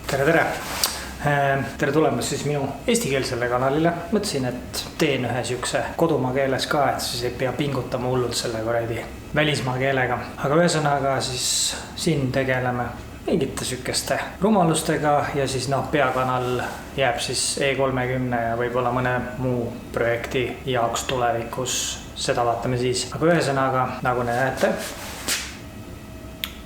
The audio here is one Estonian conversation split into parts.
tere! Tere tulemast siis minu eestikeelsele kanalile. Mõtlesin, et teen ühe siukse kodumaa keeles ka, et siis ei pea pingutama hullult selle kuradi välismaa keelega. Aga ühesõnaga siis siin tegeleme mingite sükeste rumalustega ja siis peakanal jääb siis E30 ja võib-olla mõne muu projekti jaoks tulevikus. Seda vaatame siis. Aga ühesõnaga, nagu näete,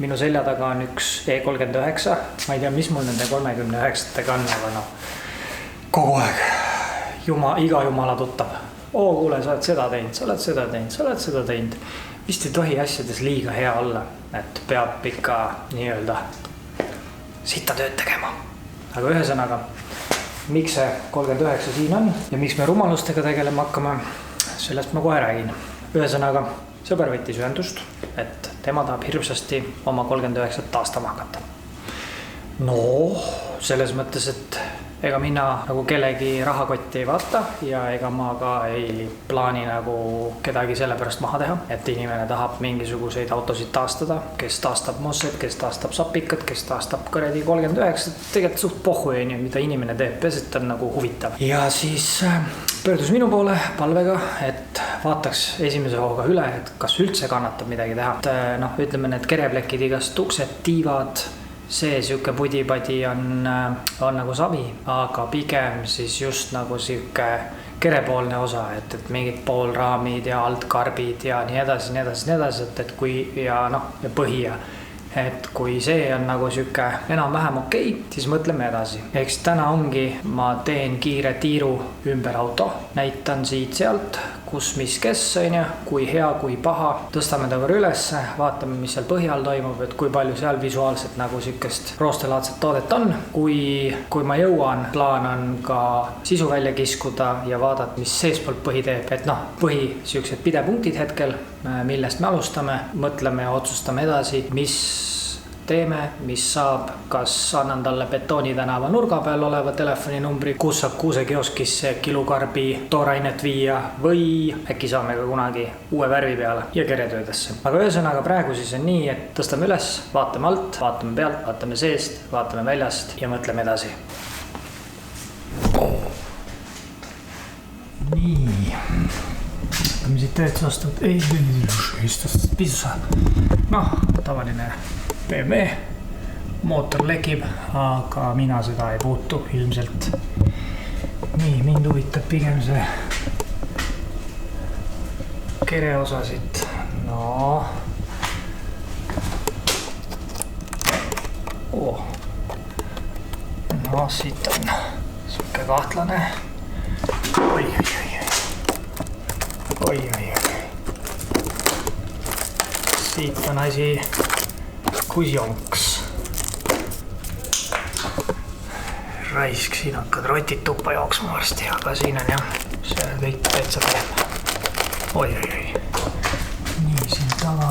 minu selja taga on üks E39. Ma ei tea, mis mul nende 39-tega on, aga kogu aeg iga jumala tuttav. Kuule, sa oled seda teinud, sa oled seda teinud, sa oled seda teinud. Vist ei tohi asjades liiga hea olla, et peab ikka nii-öelda sitta tööd tegema. Aga ühesõnaga, miks see 39 siin on ja miks me rumalustega tegelema hakkame, sellest ma kohe räägin. Ühesõnaga, sõber võttis ühendust, et tema tahab hirmsasti oma 39 taastama hakata. Selles mõttes, et ega mina nagu kellegi rahakotti ei vaata ja ega ma ka ei plaani nagu kedagi selle pärast maha teha, et inimene tahab mingisuguseid autosid taastada, kes taastab Mosset, kes taastab Sapikat, kes taastab kuradi 39, tegelikult suht pohhu ei nii, mida inimene teeb, peaselt on nagu huvitav. Ja siis pöördus minu poole palvega, et vaataks esimese hooga üle, et kas üldse kannatab midagi teha. Et, ütleme, need kereplekid, igast uksed, tiivad, see siuke pudi-padi on nagu savi, aga pigem siis just nagu siuke kerepoolne osa, et mingid poolraamid ja altkarbid ja nii edasi, et kui ja põhi ja et kui see on nagu siuke enam-vähem okei, siis mõtleme edasi. Eks täna ongi, ma teen kiire tiiru ümber auto, näitan siit-sealt, kus mis kes on ja kui hea, kui paha. Tõstame ta korra ülesse, vaatame, mis seal põhjal toimub, et kui palju seal visuaalselt nagu siukest roostelaadset toodet on. Kui ma jõuan, plaan on ka sisu välja kiskuda ja vaadata, mis seespoolt põhi teeb. Et põhi siuksed pidepunktid hetkel, millest me alustame, mõtleme ja otsustame edasi, mis teeme, mis saab, kas annan talle Betooni tänava nurga peal oleva telefoninumbri, kus saab kuusekioskisse kilukarbi toorainet viia või äkki saame ka kunagi uue värvi peale ja keretöödesse. Aga ühesõnaga praegu siis on nii, et tõstame üles, vaatame alt, vaatame pealt, vaatame seest, vaatame väljast ja mõtleme edasi. Nii. Hakkame siit tähtsastad. Pisusa. Tavaline BMW, mootor lekib, aga mina seda ei puutu ilmselt. Nii, mind huvitab pigem see kere osa siit. Siit on siuke kahtlane. Oi. Siit on asi kusjonks. Raisk, siin hakkad rotid tuppa jooksma varsti, aga siin on jah, see on kõik täitsa teeb. Oi. Nii, siin taga,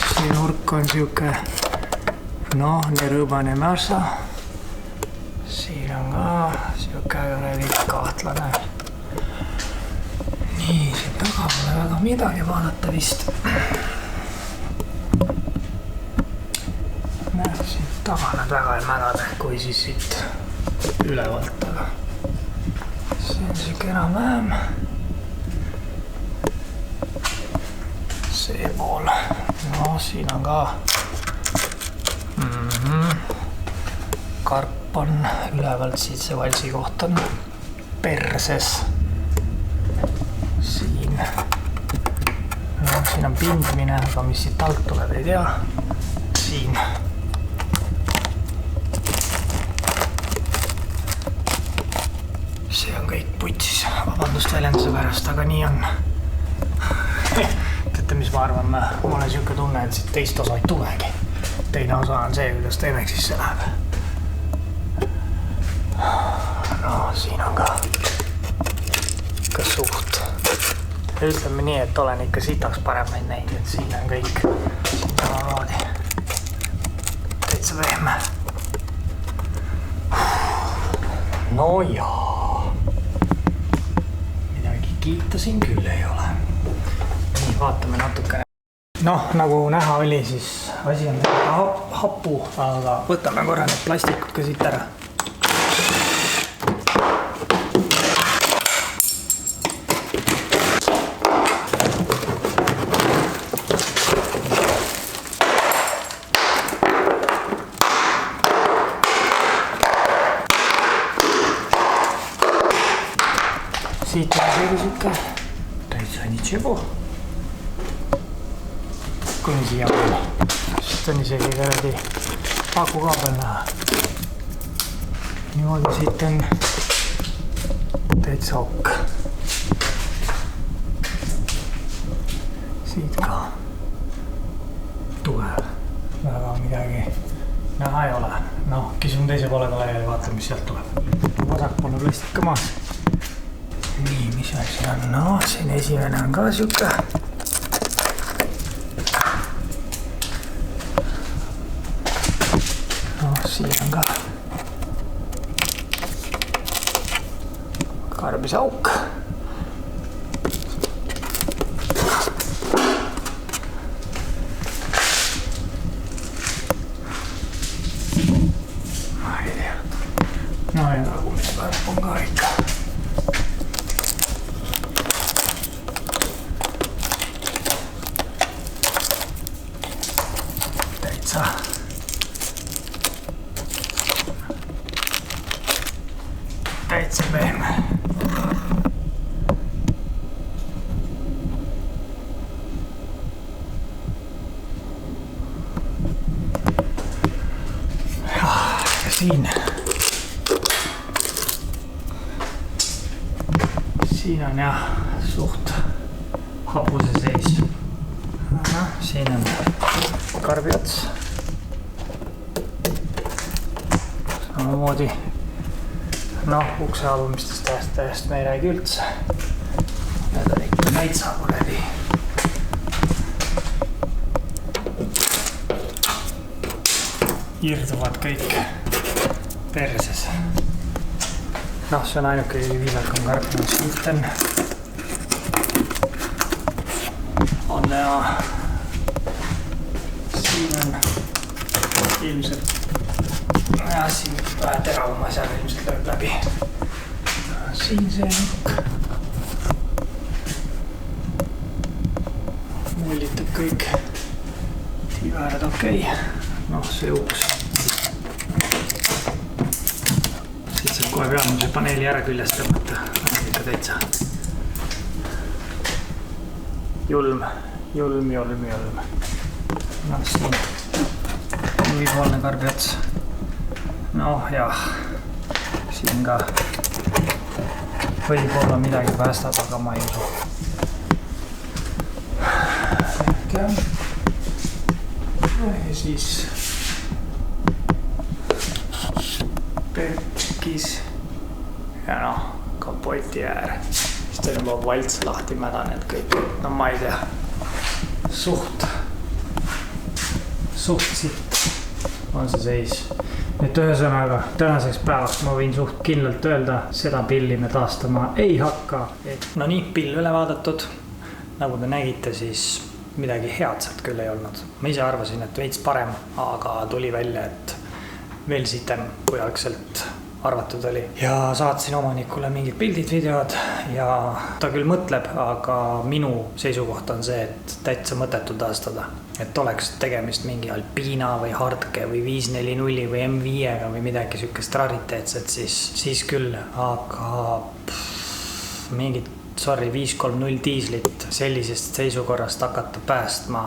see nurk on siuke, nii rõõbane märsa. Siin on ka siuke kahtlane. Nii, siin taga pole väga midagi vaadata vist. Siit taga nad väga ei mädade, kui siis siit ülevalt, aga see on siuke enam-vähem. See pool, siin on ka karp on ülevalt, siit see valsi koht on perses. Siin on pindmine, aga mis siit alt tuleb, ei tea. Siin see on kõik putsis, vabandust väljenduse pärast, aga nii on. Teate, mis ma arvan, mul on siuke tunne, et siit teist osa ei tulegi. Teine osa on see, kuidas teemeks siis see läheb. Siin on ka suht. Ütleme nii, et olen ikka sitaks paremaid näinud, et siin on kõik siin samamoodi. Täitsa vehme. Jaa. Midagi kiita siin küll ei ole. Nii, vaatame natukene. noh, nagu näha oli, siis asi on hapu, aga võtame korra need plastikud ka siit ära. Siit on seegi siuke täitsa nitševo. Kuni siia on. Siit on isegi kõrdi akukaabel näha. Niimoodi siit on täitsa ok. Siit ka tugev. Väga midagi näha ei ole. Noh, kisun teise poolega laiali, vaatame, mis sealt tuleb. Vasakpoolne plastik ka maas. Nii, mis asi on? No, siin esimene on ka siuke. No, siin on ka karbise auk. Ma ei tea. No ja tagumiskarp on ka ikka. Täitsa pehme. Ja siin on jah suht hapuse seis. Siin on karbi ots. Samamoodi. Noh, ukse alumistest täiesti me ei räägi üldse. Need on ikka täitsa kuredi. Irduvad kõik perses. Noh, see on ainuke viisakam karp, mis siit on ja siin on ilmselt ja siin vähe teravama asjaga ilmselt lööb läbi. Siin see nukk. Mullitab kõik. Tiiväärad okei. Noh, see uks. Siit saab kohe peamuse paneeli ära küljest tõmmata. Ikka täitsa. Julm. Noh, siin. Nuipoolne karbi ots. Noh, jah. Siin ka võib-olla midagi päästab, aga ma ei usu. Ja siis perkis ja noh, kapoti äär. Siis ta on juba valts lahti mädanenud kõik. No ma ei tea. Suht sitt on see seis. Nüüd ühesõnaga, tänaseks päevaks ma võin suht kindlalt öelda, seda pilli me taastama ei hakka. No nii, pill üle vaadatud. Nagu te nägite, siis midagi head sealt küll ei olnud. Ma ise arvasin, et veits parem, aga tuli välja, et veel sitem, kui algselt arvatud oli. Ja saatsin omanikule mingid pildid, videod ja ta küll mõtleb, aga minu seisukoht on see, et täitsa mõttetu taastada. Et oleks tegemist mingi Alpina või Hardke või 540 või M5-ga või midagi sükest rariteetset, siis küll. Aga mingit, 530 diislit sellisest seisukorrast hakata päästma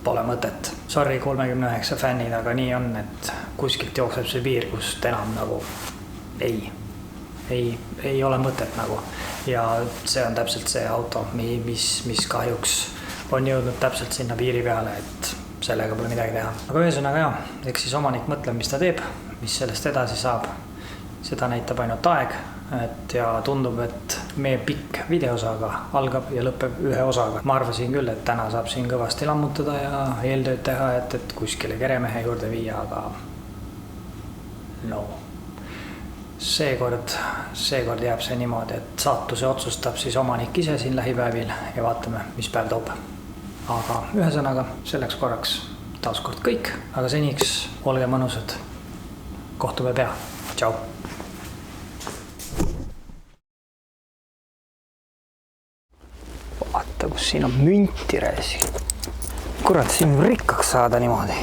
pole mõtet. 39 fännid, aga nii on, et kuskilt jookseb see piir, kust enam nagu ei ole mõtet nagu. Ja see on täpselt see auto, mis kahjuks on jõudnud täpselt sinna piiri peale, et sellega pole midagi teha. Aga ühesõnaga jah, eks siis omanik mõtleb, mis ta teeb, mis sellest edasi saab. Seda näitab ainult aeg, ja tundub, et meie pikk videosaga algab ja lõpeb ühe osaga. Ma arvasin küll, et täna saab siin kõvasti lammutada ja eeltööd teha, et kuskile keremehe juurde viia, aga no. Seekord jääb see niimoodi, et saatuse otsustab siis omanik ise siin lähipäevil ja vaatame, mis päev toob. aga ühesõnaga selleks korraks taaskord kõik, aga seniks olge mõnusad. Kohtume pea. Tšau. Vaata, kus siin on münti reesi. Kurat, siin rikkaks saada niimoodi.